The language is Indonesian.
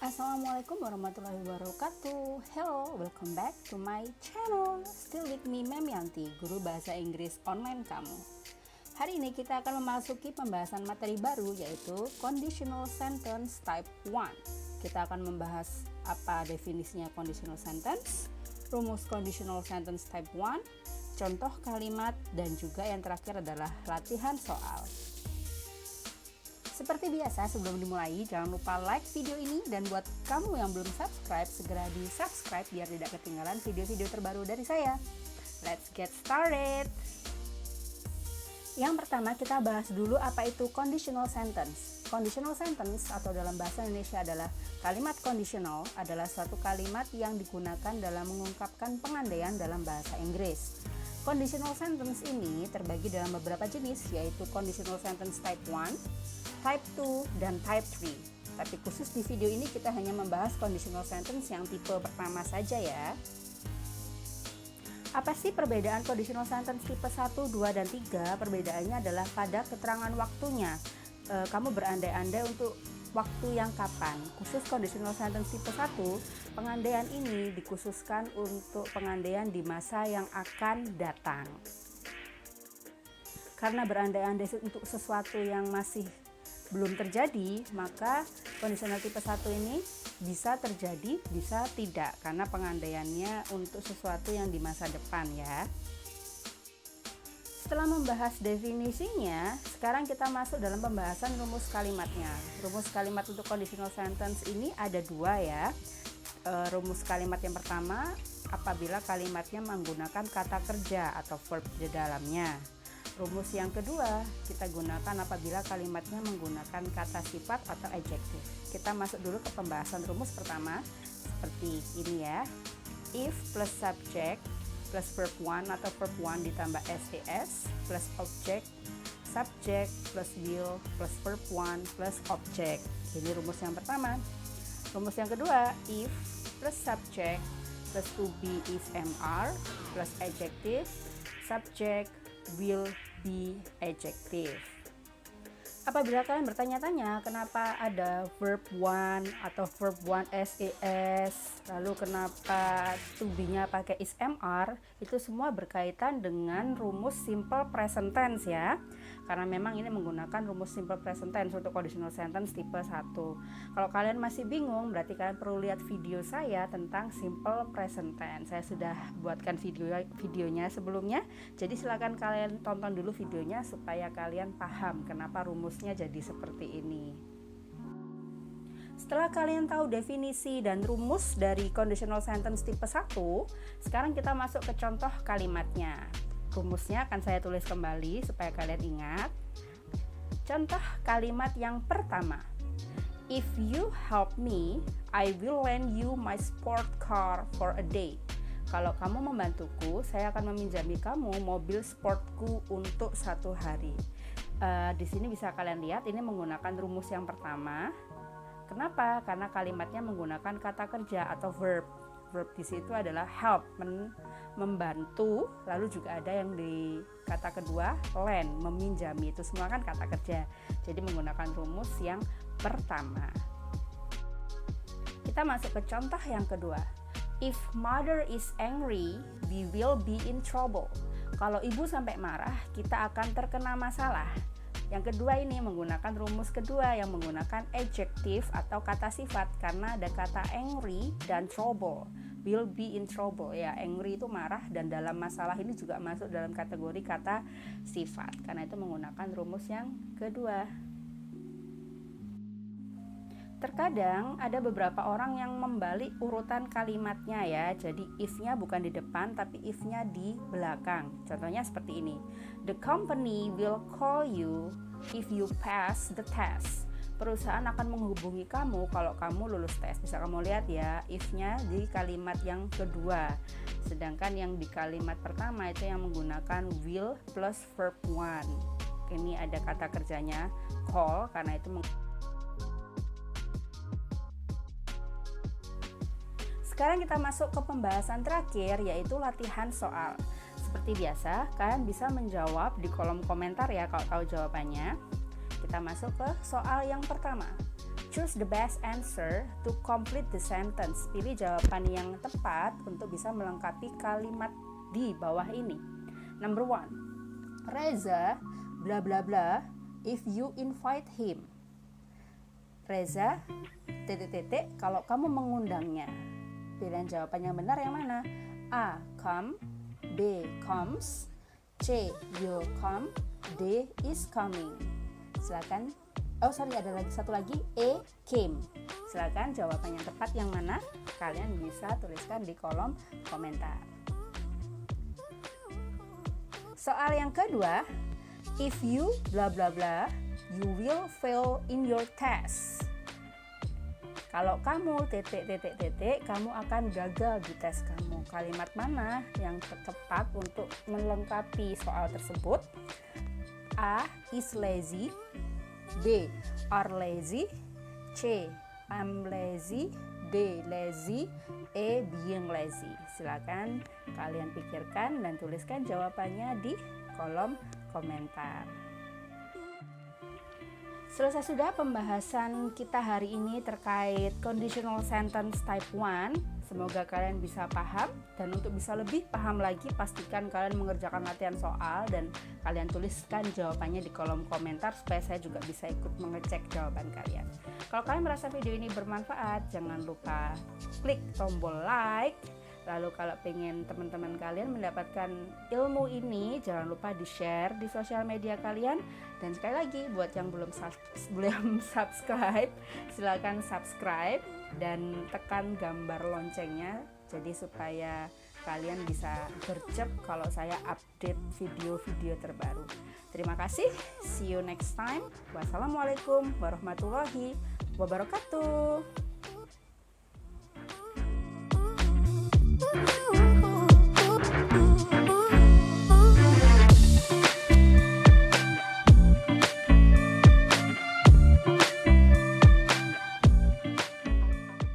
Assalamualaikum warahmatullahi wabarakatuh. Hello, welcome back to my channel. Still with me Memianti, guru bahasa Inggris online kamu. Hari ini kita akan memasuki pembahasan materi baru, yaitu Conditional Sentence Type 1. Kita akan membahas apa definisinya conditional sentence, rumus conditional sentence type 1, contoh kalimat, dan juga yang terakhir adalah latihan soal. Seperti biasa, sebelum dimulai, jangan lupa like video ini, dan buat kamu yang belum subscribe, segera di subscribe biar tidak ketinggalan video-video terbaru dari saya. Let's get started! Yang pertama, kita bahas dulu apa itu conditional sentence. Conditional sentence atau dalam bahasa Indonesia adalah kalimat conditional, adalah suatu kalimat yang digunakan dalam mengungkapkan pengandaian dalam bahasa Inggris. Conditional sentence ini terbagi dalam beberapa jenis, yaitu conditional sentence type 1, type 2, dan type 3. Tapi khusus di video ini kita hanya membahas conditional sentence yang tipe pertama saja ya. Apa sih perbedaan conditional sentence tipe 1, 2, dan 3? Perbedaannya adalah pada keterangan waktunya. Kamu berandai-andai untuk waktu yang kapan. Khusus conditional sentence tipe 1, pengandaian ini dikhususkan untuk pengandaian di masa yang akan datang. Karena berandai-andai untuk sesuatu yang masih belum terjadi, maka conditional tipe 1 ini bisa terjadi, bisa tidak, karena pengandaiannya untuk sesuatu yang di masa depan ya. Setelah membahas definisinya, sekarang kita masuk dalam pembahasan rumus kalimatnya. Rumus kalimat untuk conditional sentence ini ada dua ya. Rumus kalimat yang pertama, apabila kalimatnya menggunakan kata kerja atau verb di dalamnya. Rumus yang kedua kita gunakan apabila kalimatnya menggunakan kata sifat atau adjektif. Kita masuk dulu ke pembahasan rumus pertama seperti ini ya. If plus subject plus verb 1 atau verb 1 ditambah SES plus object, subject plus will plus verb 1 plus object. Ini rumus yang pertama. Rumus yang kedua, if plus subject plus to be is MR plus adjective, subject will be adjective. Apabila kalian bertanya-tanya kenapa ada verb 1 atau verb 1 SES, lalu kenapa to be-nya pakai is MR, itu semua berkaitan dengan rumus simple present tense ya. Karena memang ini menggunakan rumus simple present tense untuk conditional sentence tipe 1. Kalau kalian masih bingung, berarti kalian perlu lihat video saya tentang simple present tense. Saya sudah buatkan videonya sebelumnya, jadi silakan kalian tonton dulu videonya supaya kalian paham kenapa rumusnya jadi seperti ini. Setelah kalian tahu definisi dan rumus dari conditional sentence tipe 1, sekarang kita masuk ke contoh kalimatnya. Rumusnya akan saya tulis kembali supaya kalian ingat. Contoh kalimat yang pertama, if you help me, I will lend you my sport car for a day. Kalau kamu membantuku, saya akan meminjami kamu mobil sportku untuk 1 hari. Di sini bisa kalian lihat ini menggunakan rumus yang pertama. Kenapa? Karena kalimatnya menggunakan kata kerja atau verb. Verb di situ adalah help, membantu, lalu juga ada yang di kata kedua lend, meminjami, itu semua kan kata kerja. Jadi menggunakan rumus yang pertama. Kita masuk ke contoh yang kedua. If mother is angry, we will be in trouble. Kalau ibu sampai marah, kita akan terkena masalah. Yang kedua ini menggunakan rumus kedua yang menggunakan adjective atau kata sifat, karena ada kata angry dan trouble. Will be in trouble ya, angry itu marah, dan dalam masalah ini juga masuk dalam kategori kata sifat, karena itu menggunakan rumus yang kedua. Terkadang ada beberapa orang yang membalik urutan kalimatnya ya. Jadi if-nya bukan di depan tapi if-nya di belakang. Contohnya seperti ini. The company will call you if you pass the test. Perusahaan akan menghubungi kamu kalau kamu lulus tes. Bisa kamu lihat ya, if-nya di kalimat yang kedua. Sedangkan yang di kalimat pertama itu yang menggunakan will plus verb 1. Ini ada kata kerjanya call, karena itu Sekarang kita masuk ke pembahasan terakhir, yaitu latihan soal. Seperti biasa, kalian bisa menjawab di kolom komentar ya kalau tahu jawabannya. Kita masuk ke soal yang pertama. Choose the best answer to complete the sentence. Pilih jawaban yang tepat untuk bisa melengkapi kalimat di bawah ini. Number 1. Reza bla bla bla if you invite him. Reza kalau kamu mengundangnya. Pilihan jawaban yang benar yang mana? A. Come, B. Comes, C. Will come, D. Is coming. Silakan. Ada satu lagi, E. Came. Silakan jawaban yang tepat yang mana? Kalian bisa tuliskan di kolom komentar. Soal yang kedua, if you bla bla bla, you will fail in your test. Kalau kamu kamu akan gagal di tes kamu. Kalimat mana yang tepat untuk melengkapi soal tersebut? A. Is lazy, B. Are lazy, C. I'm lazy, D. Lazy, E. Being lazy. Silakan kalian pikirkan dan tuliskan jawabannya di kolom komentar. Selesai sudah pembahasan kita hari ini terkait conditional sentence type 1. Semoga kalian bisa paham, dan untuk bisa lebih paham lagi pastikan kalian mengerjakan latihan soal dan kalian tuliskan jawabannya di kolom komentar supaya saya juga bisa ikut mengecek jawaban kalian. Kalau kalian merasa video ini bermanfaat, jangan lupa klik tombol like. Lalu kalau pengen teman-teman kalian mendapatkan ilmu ini, jangan lupa di-share di sosial media kalian. Dan sekali lagi buat yang belum subscribe, silakan subscribe dan tekan gambar loncengnya, jadi supaya kalian bisa gercep kalau saya update video-video terbaru. Terima kasih, see you next time. Wassalamualaikum warahmatullahi wabarakatuh.